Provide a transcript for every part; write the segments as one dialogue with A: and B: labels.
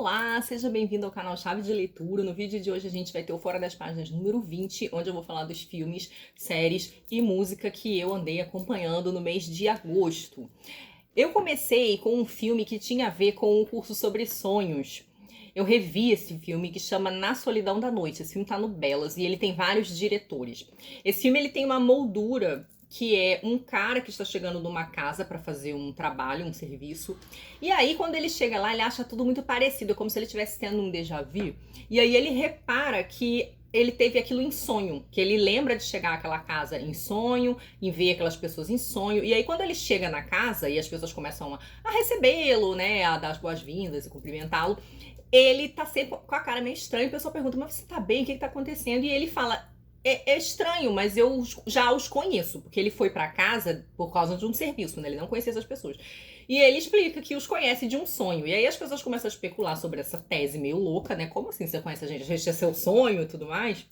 A: Olá, seja bem-vindo ao canal Chave de Leitura. No vídeo de hoje a gente vai ter o Fora das Páginas número 20, onde eu vou falar dos filmes, séries e música que eu andei acompanhando no mês de agosto. Eu comecei com um filme que tinha a ver com um curso sobre sonhos. Eu revi esse filme que chama Na Solidão da Noite. Esse filme tá no Belas e ele tem vários diretores. Esse filme ele tem uma moldura que é um cara que está chegando numa casa para fazer um trabalho, um serviço. E aí, quando ele chega lá, ele acha tudo muito parecido, é como se ele estivesse tendo um déjà vu. E aí ele repara que ele teve aquilo em sonho, que ele lembra de chegar àquela casa em sonho, e ver aquelas pessoas em sonho. E aí, quando ele chega na casa e as pessoas começam a recebê-lo, né, a dar as boas-vindas e cumprimentá-lo, ele tá sempre com a cara meio estranha. A pessoa pergunta, mas você tá bem? O que tá acontecendo? E ele fala, é estranho, mas eu já os conheço, porque ele foi pra casa por causa de um serviço, né? Ele não conhecia essas pessoas. E ele explica que os conhece de um sonho. E aí as pessoas começam a especular sobre essa tese meio louca, né? Como assim você conhece a gente? A gente é seu sonho e tudo mais?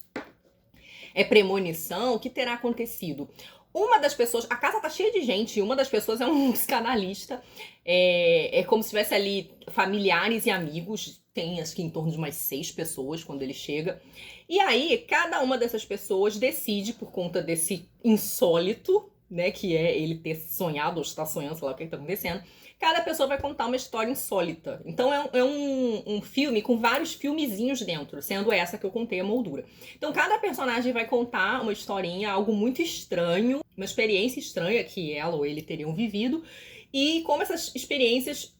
A: É premonição? O que terá acontecido? Uma das pessoas, a casa tá cheia de gente, e uma das pessoas é um psicanalista. É como se tivesse ali familiares e amigos. Tem acho que em torno de umas 6 pessoas quando ele chega. E aí, cada uma dessas pessoas decide, por conta desse insólito, né, que é ele ter sonhado ou estar sonhando, sei lá o que tá acontecendo, cada pessoa vai contar uma história insólita. Então é um filme com vários filmezinhos dentro, sendo essa que eu contei a moldura. Então cada personagem vai contar uma historinha, algo muito estranho, uma experiência estranha que ela ou ele teriam vivido, e como essas experiências,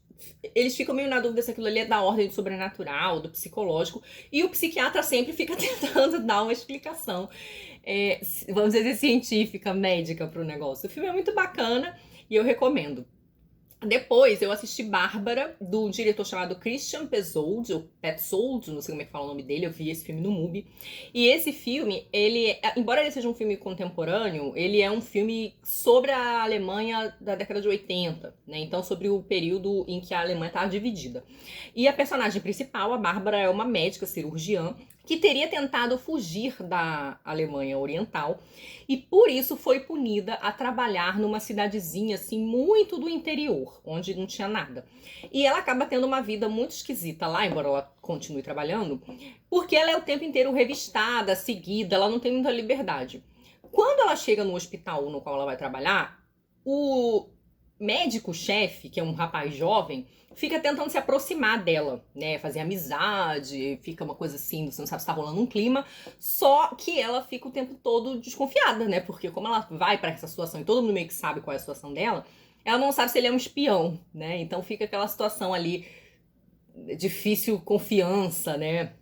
A: eles ficam meio na dúvida se aquilo ali é da ordem do sobrenatural, do psicológico, e o psiquiatra sempre fica tentando dar uma explicação, vamos dizer, científica, médica pro negócio. O filme é muito bacana e eu recomendo. Depois eu assisti Bárbara, do diretor chamado Christian Petzold, ou Petzold, não sei como é que fala o nome dele, eu vi esse filme no MUBI. E esse filme, embora ele seja um filme contemporâneo, ele é um filme sobre a Alemanha da década de 80, né? Então sobre o período em que a Alemanha estava dividida. E a personagem principal, a Bárbara, é uma médica cirurgiã que teria tentado fugir da Alemanha Oriental e por isso foi punida a trabalhar numa cidadezinha assim muito do interior, onde não tinha nada. E ela acaba tendo uma vida muito esquisita lá, embora ela continue trabalhando, porque ela é o tempo inteiro revistada, seguida, ela não tem muita liberdade. Quando ela chega no hospital no qual ela vai trabalhar, o médico-chefe, que é um rapaz jovem, fica tentando se aproximar dela, né? Fazer amizade, fica uma coisa assim, você não sabe se tá rolando um clima. Só que ela fica o tempo todo desconfiada, né? Porque como ela vai pra essa situação e todo mundo meio que sabe qual é a situação dela, ela não sabe se ele é um espião, né? Então fica aquela situação ali, difícil confiança, né?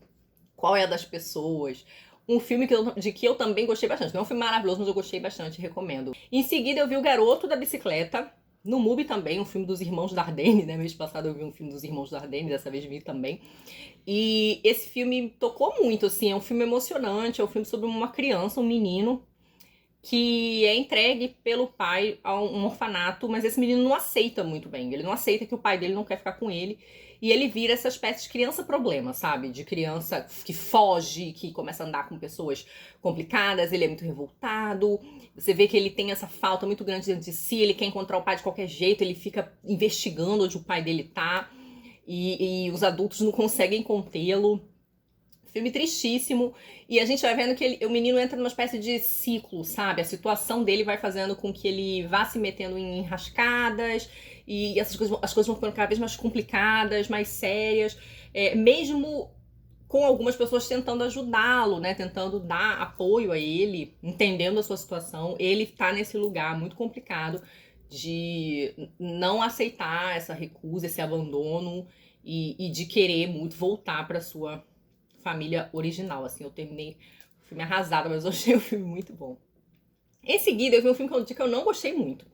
A: Qual é a das pessoas? Um filme de que eu também gostei bastante. Não é um filme maravilhoso, mas eu gostei bastante, recomendo. Em seguida eu vi O Garoto da Bicicleta, no MUBI também, um filme dos Irmãos Dardenne, né? Mês passado eu vi um filme dos Irmãos Dardenne, dessa vez vi também. E esse filme tocou muito, assim, é um filme emocionante, é um filme sobre uma criança, um menino, que é entregue pelo pai a um orfanato, mas esse menino não aceita muito bem. Ele não aceita que o pai dele não quer ficar com ele. E ele vira essa espécie de criança problema, sabe? De criança que foge, que começa a andar com pessoas complicadas, ele é muito revoltado. Você vê que ele tem essa falta muito grande dentro de si, ele quer encontrar o pai de qualquer jeito, ele fica investigando onde o pai dele tá. E os adultos não conseguem contê-lo. Filme tristíssimo. E a gente vai vendo que o menino entra numa espécie de ciclo, sabe? A situação dele vai fazendo com que ele vá se metendo em enrascadas. E as coisas vão ficando cada vez mais complicadas, mais sérias. Mesmo com algumas pessoas tentando ajudá-lo, né? Tentando dar apoio a ele, entendendo a sua situação. Ele tá nesse lugar muito complicado de não aceitar essa recusa, esse abandono. E de querer muito voltar pra sua família original, assim. Eu terminei o filme arrasada, mas eu achei o filme muito bom. Em seguida, eu vi um filme que eu não gostei muito.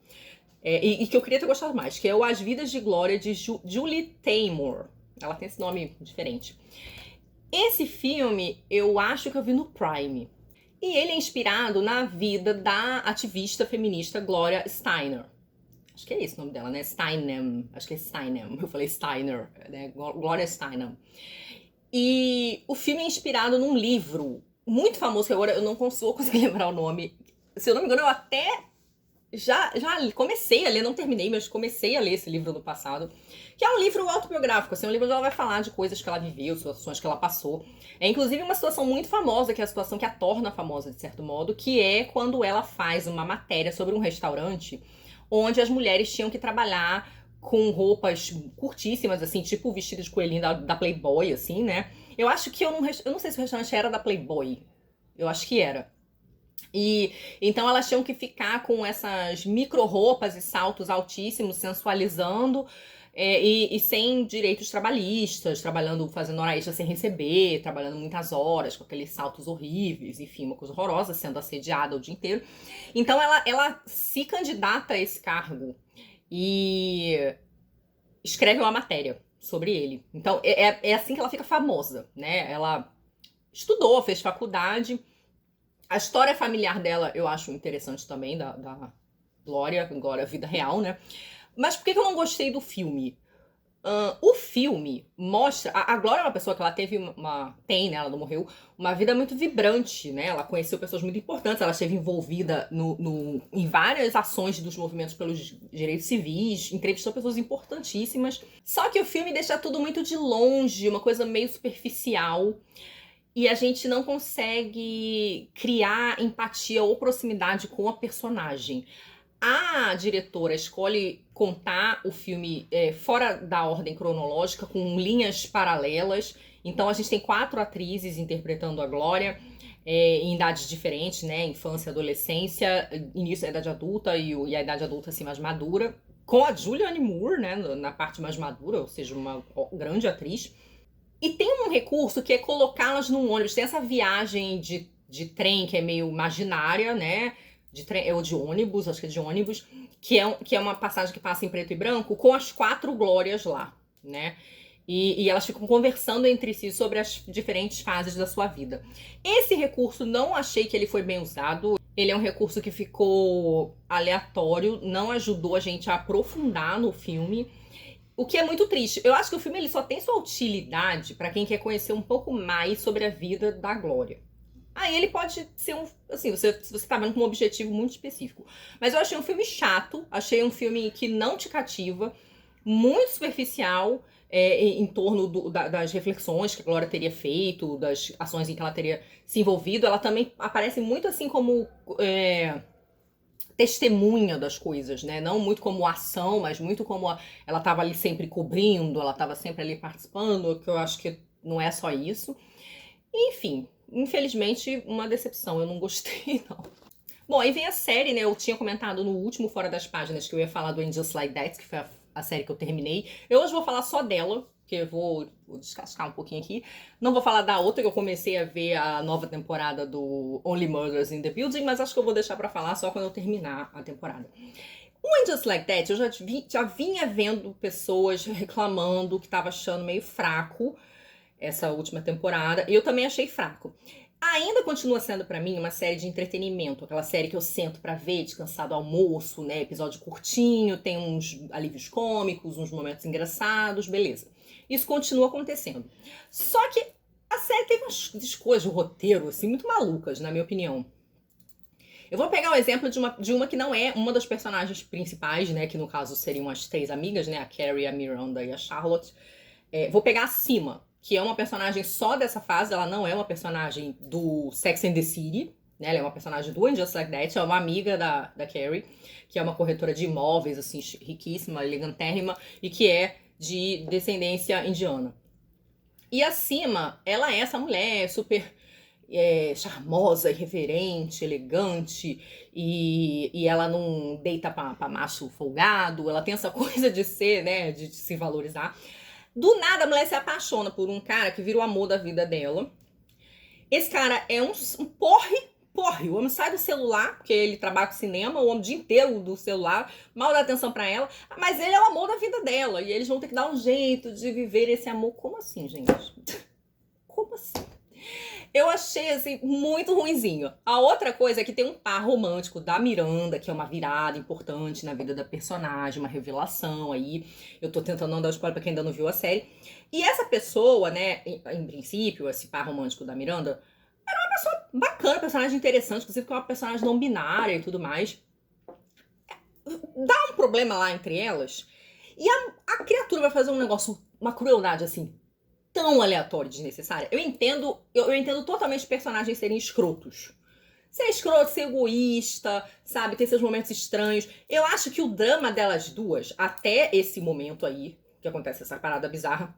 A: E que eu queria ter gostado mais, que é o As Vidas de Glória, de Julie Taymor. Ela tem esse nome diferente. Esse filme, eu acho que eu vi no Prime. E ele é inspirado na vida da ativista feminista Gloria Steinem. Acho que é esse o nome dela, né? Steinem. Acho que é Steinem. Eu falei Steiner, né? Gloria Steinem. E o filme é inspirado num livro muito famoso, que agora eu não consigo conseguir lembrar o nome. Se eu não me engano, eu até comecei a ler, não terminei, mas comecei a ler esse livro no passado, que é um livro autobiográfico, assim, um livro onde ela vai falar de coisas que ela viveu, situações que ela passou. É inclusive uma situação muito famosa, que é a situação que a torna famosa, de certo modo, que é quando ela faz uma matéria sobre um restaurante onde as mulheres tinham que trabalhar com roupas curtíssimas, assim, tipo o vestido de coelhinho da Playboy, assim, né? Eu acho que eu não sei se o restaurante era da Playboy. Eu acho que era. E então elas tinham que ficar com essas micro roupas e saltos altíssimos, sensualizando, e sem direitos trabalhistas, trabalhando, fazendo hora extra sem receber, trabalhando muitas horas, com aqueles saltos horríveis, enfim, uma coisa horrorosa, sendo assediada o dia inteiro. Então ela se candidata a esse cargo e escreve uma matéria sobre ele. Então é assim que ela fica famosa, né? Ela estudou, fez faculdade. A história familiar dela eu acho interessante também, da Glória, agora vida real, né? Mas por que eu não gostei do filme? O filme mostra. A Glória é uma pessoa que ela teve tem, né? Ela não morreu. Uma vida muito vibrante, né? Ela conheceu pessoas muito importantes. Ela esteve envolvida em várias ações dos movimentos pelos direitos civis. Entrevistou pessoas importantíssimas. Só que o filme deixa tudo muito de longe, uma coisa meio superficial. E a gente não consegue criar empatia ou proximidade com a personagem. A diretora escolhe contar o filme fora da ordem cronológica, com linhas paralelas. Então a gente tem 4 atrizes interpretando a Glória, em idades diferentes, né? Infância, adolescência, início da idade adulta e a idade adulta assim mais madura. Com a Julianne Moore, né? Na parte mais madura, ou seja, uma grande atriz. E tem um recurso que é colocá-las num ônibus. Tem essa viagem de trem que é meio imaginária, né? De trem, ou de ônibus, acho que é de ônibus, que é uma passagem que passa em preto e branco, com as 4 glórias lá, né? E elas ficam conversando entre si sobre as diferentes fases da sua vida. Esse recurso não achei que ele foi bem usado. Ele é um recurso que ficou aleatório, não ajudou a gente a aprofundar no filme. O que é muito triste. Eu acho que o filme ele só tem sua utilidade para quem quer conhecer um pouco mais sobre a vida da Glória. Aí ele pode ser assim, se você tá vendo com um objetivo muito específico. Mas eu achei um filme chato, achei um filme que não te cativa, muito superficial, em torno das reflexões que a Glória teria feito, das ações em que ela teria se envolvido. Ela também aparece muito assim como testemunha das coisas, né? Não muito como ação, mas muito como ela estava ali sempre cobrindo, ela estava sempre ali participando, que eu acho que não é só isso. Enfim, infelizmente, uma decepção, eu não gostei, não. Bom, aí vem a série, né? Eu tinha comentado no último Fora das Páginas que eu ia falar do And Just Like That, que foi a série que eu terminei. Eu hoje vou falar só dela, porque eu vou descascar um pouquinho aqui. Não vou falar da outra, que eu comecei a ver a nova temporada do Only Murders in the Building, mas acho que eu vou deixar pra falar só quando eu terminar a temporada. O And Just Like That, eu já vinha vendo pessoas reclamando que tava achando meio fraco essa última temporada. Eu também achei fraco. Ainda continua sendo pra mim uma série de entretenimento, aquela série que eu sento pra ver, descansado ao almoço, né? Episódio curtinho, tem uns alívios cômicos, uns momentos engraçados, beleza. Isso continua acontecendo. Só que a série teve umas escolhas de roteiro, assim, muito malucas, na minha opinião. Eu vou pegar o exemplo de uma que não é uma das personagens principais, né? Que no caso seriam as 3 amigas, né? A Carrie, a Miranda e a Charlotte. Vou pegar a Sima, que é uma personagem só dessa fase, ela não é uma personagem do Sex and the City, né? Ela é uma personagem do And Just Like That, é uma amiga da Carrie, que é uma corretora de imóveis, assim, riquíssima, elegantérrima, e que é de descendência indiana. E acima, ela é essa mulher super charmosa, irreverente, elegante, e ela não deita pra macho folgado, ela tem essa coisa de ser, né, de se valorizar. Do nada, a mulher se apaixona por um cara que vira o amor da vida dela. Esse cara é um porre. O homem sai do celular, porque ele trabalha com cinema, o homem o dia inteiro do celular, mal dá atenção pra ela, mas ele é o amor da vida dela, e eles vão ter que dar um jeito de viver esse amor. Como assim, gente? Como assim? Eu achei, assim, muito ruinzinho. A outra coisa é que tem um par romântico da Miranda, que é uma virada importante na vida da personagem, uma revelação aí. Eu tô tentando não dar spoiler pra quem ainda não viu a série. E essa pessoa, né, em princípio, esse par romântico da Miranda, era uma pessoa bacana, personagem interessante, inclusive que é uma personagem não binária e tudo mais. dá um problema lá entre elas, e a criatura vai fazer um negócio, uma crueldade assim, tão aleatória e desnecessária. Eu entendo totalmente os personagens serem escrotos. Ser escroto, ser egoísta, sabe? Ter seus momentos estranhos. Eu acho que o drama delas duas, até esse momento aí, que acontece essa parada bizarra,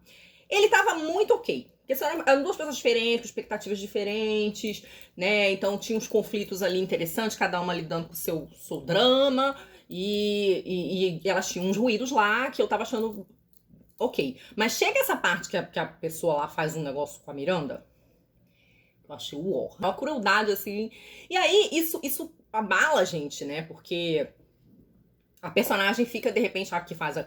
A: ele tava muito ok. Porque eram duas pessoas diferentes, com expectativas diferentes, né? Então tinha uns conflitos ali interessantes, cada uma lidando com o seu drama. E elas tinham uns ruídos lá que eu tava achando ok. Mas chega essa parte que a pessoa lá faz um negócio com a Miranda. Eu achei uó. Uma crueldade, assim. E aí, isso abala a gente, né? Porque a personagem fica, de repente, a que faz a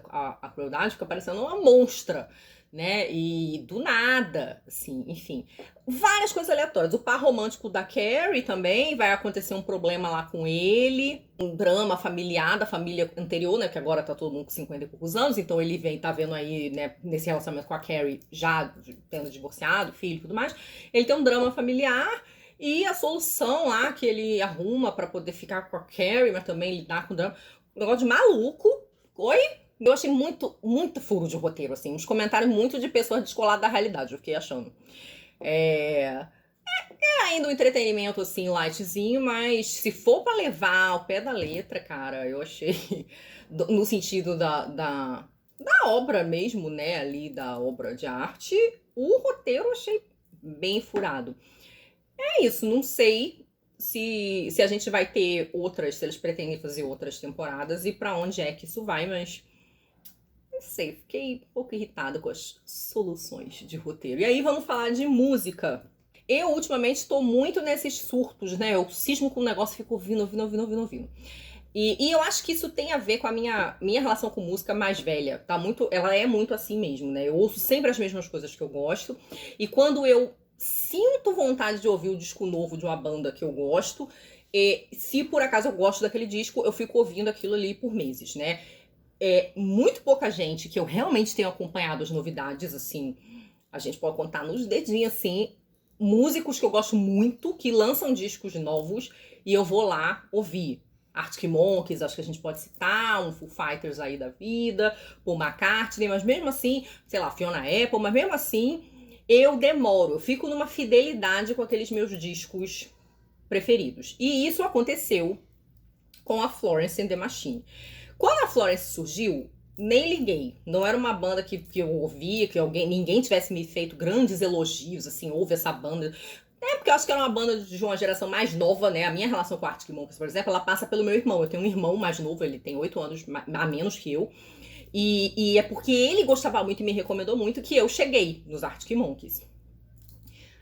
A: crueldade, fica parecendo uma monstra, né? E do nada, assim, enfim. Várias coisas aleatórias. O par romântico da Carrie também, vai acontecer um problema lá com ele. Um drama familiar da família anterior, né? Que agora tá todo mundo com 50 e poucos anos. Então ele tá vendo aí, né, nesse relacionamento com a Carrie, já tendo divorciado, filho e tudo mais. Ele tem um drama familiar. E a solução lá que ele arruma pra poder ficar com a Carrie, mas também lidar com o drama. Um negócio de maluco. Oi? Eu achei muito furo de roteiro, assim. Uns comentários muito de pessoas descoladas da realidade, eu fiquei achando. É ainda um entretenimento, assim, lightzinho, mas se for pra levar ao pé da letra, cara, eu achei, no sentido da obra mesmo, né, ali, da obra de arte, o roteiro eu achei bem furado. É isso, não sei se a gente vai ter outras, se eles pretendem fazer outras temporadas e pra onde é que isso vai, mas não sei, fiquei um pouco irritada com as soluções de roteiro. E aí vamos falar de música. Eu ultimamente estou muito nesses surtos, né? Eu cismo com o negócio e fico ouvindo. E eu acho que isso tem a ver com a minha relação com música mais velha. Tá muito, ela é muito assim mesmo, né? Eu ouço sempre as mesmas coisas que eu gosto. E quando eu sinto vontade de ouvir o disco novo de uma banda que eu gosto, se por acaso eu gosto daquele disco, eu fico ouvindo aquilo ali por meses, né? Muito pouca gente que eu realmente tenho acompanhado as novidades, assim, a gente pode contar nos dedinhos, assim, músicos que eu gosto muito, que lançam discos novos, e eu vou lá ouvir. Arctic Monkeys, acho que a gente pode citar, um Foo Fighters aí da vida, Paul McCartney, mas mesmo assim, sei lá, Fiona Apple, mas mesmo assim, eu demoro, eu fico numa fidelidade com aqueles meus discos preferidos. E isso aconteceu com a Florence and the Machine. Quando a Florence surgiu, nem liguei. Não era uma banda que eu ouvia, que ninguém tivesse me feito grandes elogios, assim, ouve essa banda. Porque eu acho que era uma banda de uma geração mais nova, né? A minha relação com a Arctic Monkeys, por exemplo, ela passa pelo meu irmão. Eu tenho um irmão mais novo, ele tem 8 anos a menos que eu. E é porque ele gostava muito e me recomendou muito que eu cheguei nos Arctic Monkeys.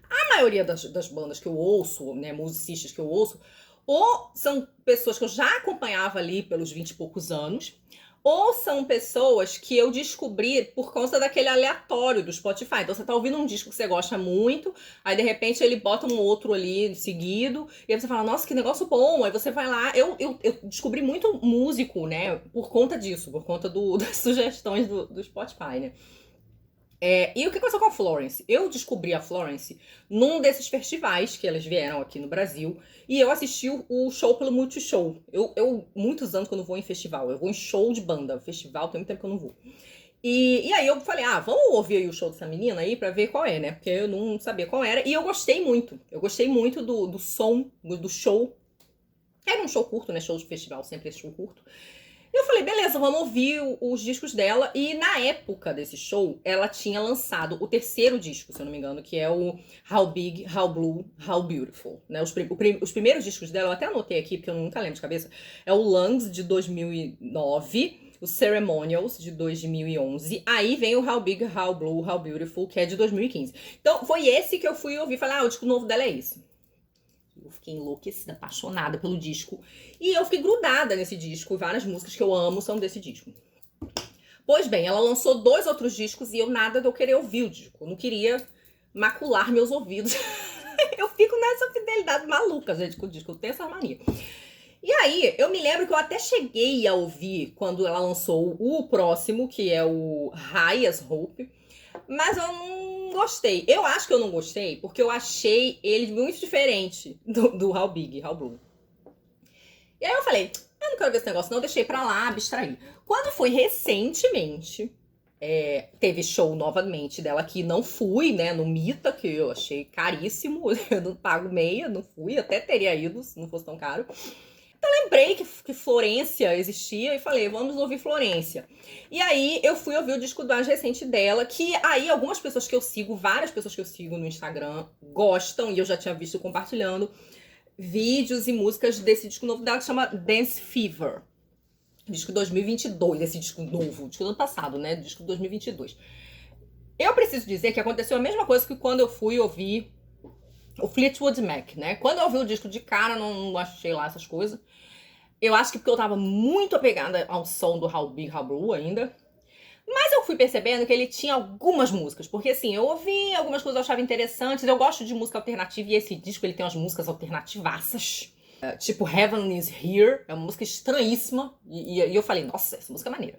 A: A maioria das bandas que eu ouço, né, musicistas que eu ouço, ou são pessoas que eu já acompanhava ali pelos 20 e poucos anos, ou são pessoas que eu descobri por conta daquele aleatório do Spotify. Então você tá ouvindo um disco que você gosta muito, aí de repente ele bota um outro ali seguido, e aí você fala, nossa, que negócio bom. Aí você vai lá. Eu descobri muito músico, né, por conta disso, por conta das sugestões do Spotify, né. E o que aconteceu com a Florence? Eu descobri a Florence num desses festivais que elas vieram aqui no Brasil, e eu assisti o show pelo Multishow. Muitos anos que eu não vou em festival, eu vou em show de banda. Festival tem muito tempo que eu não vou. E aí eu falei, vamos ouvir aí o show dessa menina aí pra ver qual é, né? Porque eu não sabia qual era. E eu gostei muito. Eu gostei muito do som, do show. Era um show curto, né? Show de festival, sempre é show curto. E eu falei, beleza, vamos ouvir os discos dela. E na época desse show, ela tinha lançado o terceiro disco, se eu não me engano, que é o How Big, How Blue, How Beautiful. Né? Os primeiros discos dela, eu até anotei aqui, porque eu nunca lembro de cabeça, é o Lungs, de 2009, o Ceremonials, de 2011. Aí vem o How Big, How Blue, How Beautiful, que é de 2015. Então, foi esse que eu fui ouvir. Falei, o disco novo dela é esse. Eu fiquei enlouquecida, apaixonada pelo disco. E eu fiquei grudada nesse disco. E várias músicas que eu amo são desse disco. Pois bem, ela lançou 2 outros discos e eu nada de eu querer ouvir o disco. Eu não queria macular meus ouvidos. Eu fico nessa fidelidade maluca, gente, com o disco. Eu tenho essa mania. E aí, eu me lembro que eu até cheguei a ouvir quando ela lançou o próximo, que é o High as Hope. Mas eu não gostei. Eu acho que eu não gostei porque eu achei ele muito diferente do How Big, How Blue. E aí eu falei, eu não quero ver esse negócio não, deixei pra lá, abstraí. Quando foi recentemente, teve show novamente dela aqui, não fui, né, no Mita, que eu achei caríssimo, eu não pago meia, não fui, até teria ido se não fosse tão caro. Lembrei que Florência existia e falei, vamos ouvir Florência. E aí eu fui ouvir o disco mais recente dela, que aí algumas pessoas que eu sigo, várias pessoas que eu sigo no Instagram gostam, e eu já tinha visto compartilhando vídeos e músicas desse disco novo dela que chama Dance Fever. Disco 2022, esse disco novo, disco do ano passado, né? Disco 2022. Eu preciso dizer que aconteceu a mesma coisa que quando eu fui ouvir o Fleetwood Mac, né? Quando eu ouvi o disco de cara, não achei lá essas coisas. Eu acho que porque eu tava muito apegada ao som do How Big, How Blue ainda. Mas eu fui percebendo que ele tinha algumas músicas. Porque assim, eu ouvi algumas coisas que eu achava interessantes. Eu gosto de música alternativa e esse disco ele tem umas músicas alternativaças. Tipo Heaven is Here, é uma música estranhíssima. E eu falei, nossa, essa música é maneira.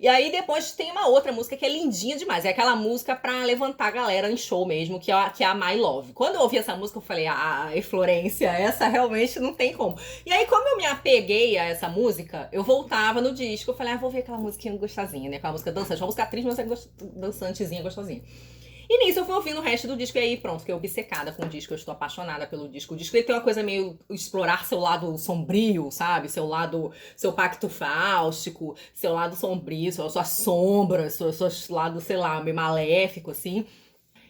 A: E aí depois tem uma outra música que é lindinha demais. É aquela música pra levantar a galera em show mesmo, que é a My Love. Quando eu ouvi essa música, eu falei, Florência, essa realmente não tem como. E aí, como eu me apeguei a essa música, eu voltava no disco. Eu falei, vou ver aquela musiquinha gostosinha, né? Aquela música dançante. Uma música triste, mas é dançantezinha, gostosinha. E nisso eu fui ouvindo o resto do disco e aí pronto, fiquei obcecada com o disco, eu estou apaixonada pelo disco. O disco ele tem uma coisa meio explorar seu lado sombrio, sabe? Seu pacto fáustico, seu lado sombrio, sua sombra, seu lado, sei lá, meio maléfico, assim.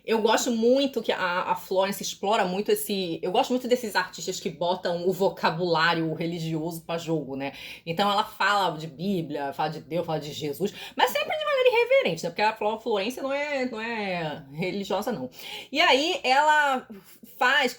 A: Eu gosto muito que a Florence explora muito esse... Eu gosto muito desses artistas que botam o vocabulário religioso pra jogo, né? Então ela fala de Bíblia, fala de Deus, fala de Jesus, mas sempre de maneira irreverente, né? Porque a Florence não é religiosa, não. E aí ela faz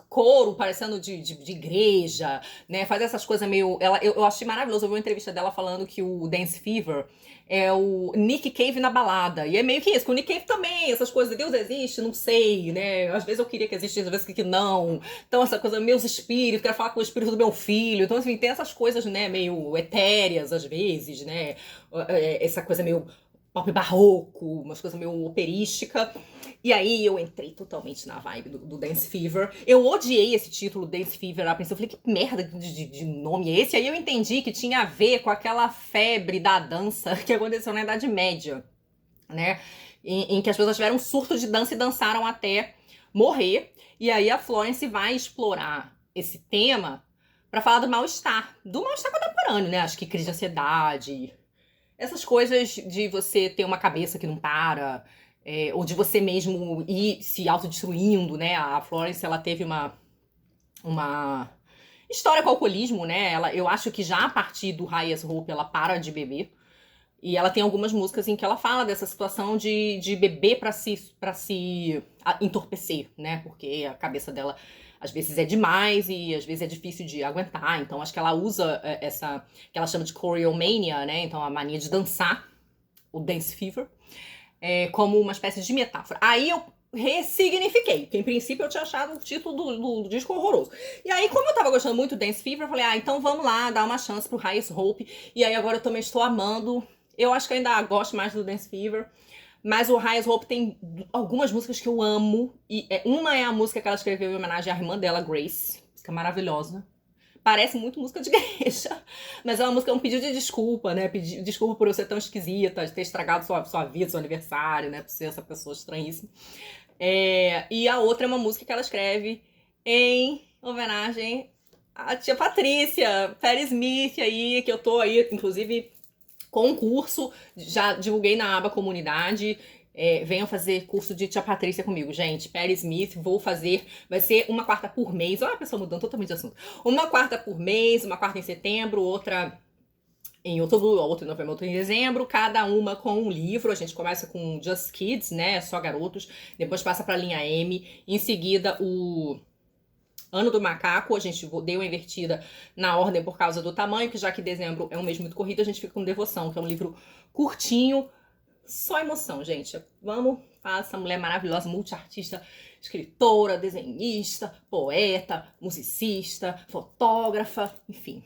A: coro parecendo de igreja, né? Faz essas coisas meio... Eu achei maravilhoso. Eu vi uma entrevista dela falando que o Dance Fever é o Nick Cave na balada. E é meio que isso, com o Nick Cave também, essas coisas, Deus existe, não sei, né? Às vezes eu queria que existisse, às vezes que não. Então essa coisa, meus espíritos, quero falar com o espírito do meu filho. Então, assim, tem essas coisas, né, meio etéreas, às vezes, né? Essa coisa meio pop barroco, umas coisas meio operística. E aí eu entrei totalmente na vibe do Dance Fever. Eu odiei esse título, Dance Fever, a princípio. Eu falei, que merda de nome é esse? Aí eu entendi que tinha a ver com aquela febre da dança que aconteceu na Idade Média, né? Em que as pessoas tiveram um surto de dança e dançaram até morrer. E aí a Florence vai explorar esse tema pra falar do mal-estar contemporâneo, né? Acho que crise de ansiedade, essas coisas de você ter uma cabeça que não para, ou de você mesmo ir se autodestruindo, né? A Florence, ela teve uma história com alcoolismo, né? Eu acho que já a partir do High as Hope ela para de beber. E ela tem algumas músicas em que ela fala dessa situação de beber pra se entorpecer, né? Porque a cabeça dela às vezes é demais e às vezes é difícil de aguentar. Então acho que ela usa essa que ela chama de choreomania, né? Então a mania de dançar, o Dance Fever, como uma espécie de metáfora. Aí eu ressignifiquei, que em princípio eu tinha achado o título do disco horroroso. E aí, como eu tava gostando muito do Dance Fever, eu falei, então vamos lá, dar uma chance pro Highest Hope. E aí agora eu também estou amando. Eu acho que ainda gosto mais do Dance Fever. Mas o Highest Hope tem algumas músicas que eu amo. E uma é a música que ela escreveu em homenagem à irmã dela, Grace. Música maravilhosa. Parece muito música de igreja. Mas é uma música, é um pedido de desculpa, né? Pedir desculpa por eu ser tão esquisita, de ter estragado sua vida, seu aniversário, né? Por ser essa pessoa estranhíssima. E a outra é uma música que ela escreve em homenagem à tia Patrícia, Patti Smith aí, que eu tô aí, inclusive, com um curso, já divulguei na aba comunidade. Venham fazer curso de tia Patrícia comigo, gente. Patti Smith, vou fazer. Vai ser uma quarta por mês. Olha a pessoa mudando totalmente de assunto. Uma quarta por mês, uma quarta em setembro, outra em outubro, outra em novembro, outra em dezembro. Cada uma com um livro. A gente começa com Just Kids, né? Só garotos. Depois passa pra linha M. Em seguida, o Ano do Macaco, a gente deu uma invertida na ordem por causa do tamanho, que já que dezembro é um mês muito corrido, a gente fica com Devoção, que é um livro curtinho, só emoção, gente. Vamos, essa mulher maravilhosa, multiartista, escritora, desenhista, poeta, musicista, fotógrafa, enfim.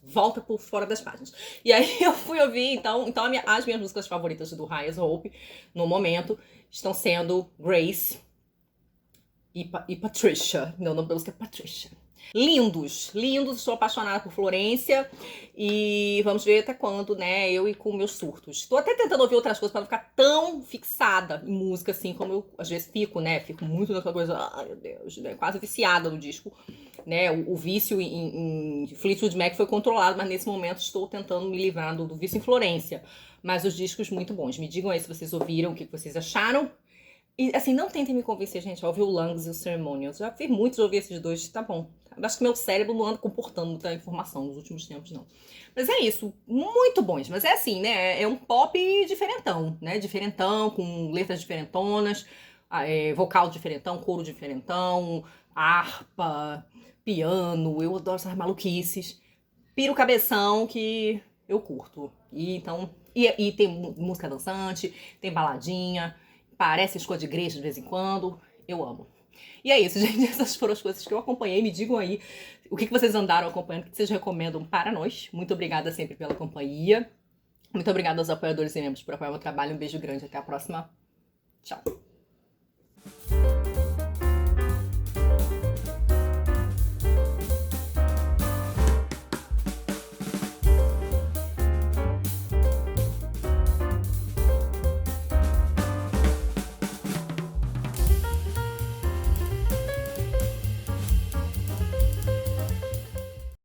A: Volta por fora das páginas. E aí eu fui ouvir, então as minhas músicas favoritas do Highest Hope, no momento, estão sendo Grace e Patricia. Meu nome da música é Patricia. Lindos, lindos, estou apaixonada por Florência e vamos ver até quando, né, eu e com meus surtos. Estou até tentando ouvir outras coisas para não ficar tão fixada em música assim como eu às vezes fico, né, fico muito naquela coisa, ai meu Deus, né, quase viciada no disco, né, o vício em Fleetwood Mac foi controlado, mas nesse momento estou tentando me livrar do vício em Florência, mas os discos muito bons. Me digam aí se vocês ouviram, o que vocês acharam. E, assim, não tentem me convencer, gente, a ouvir o Lungs e o Ceremonials. Já fiz muitos ouvir esses dois, tá bom. Acho que meu cérebro não anda comportando muita informação nos últimos tempos, não. Mas é isso, muito bons. Mas é assim, né, é um pop diferentão, né, diferentão, com letras diferentonas, vocal diferentão, coro diferentão, harpa, piano, eu adoro essas maluquices. Piro cabeção que eu curto. E então, e tem música dançante, tem baladinha, parece escola de igreja de vez em quando. Eu amo. E é isso, gente. Essas foram as coisas que eu acompanhei. Me digam aí o que vocês andaram acompanhando, o que vocês recomendam para nós. Muito obrigada sempre pela companhia. Muito obrigada aos apoiadores e membros por apoiar o meu trabalho. Um beijo grande. Até a próxima. Tchau.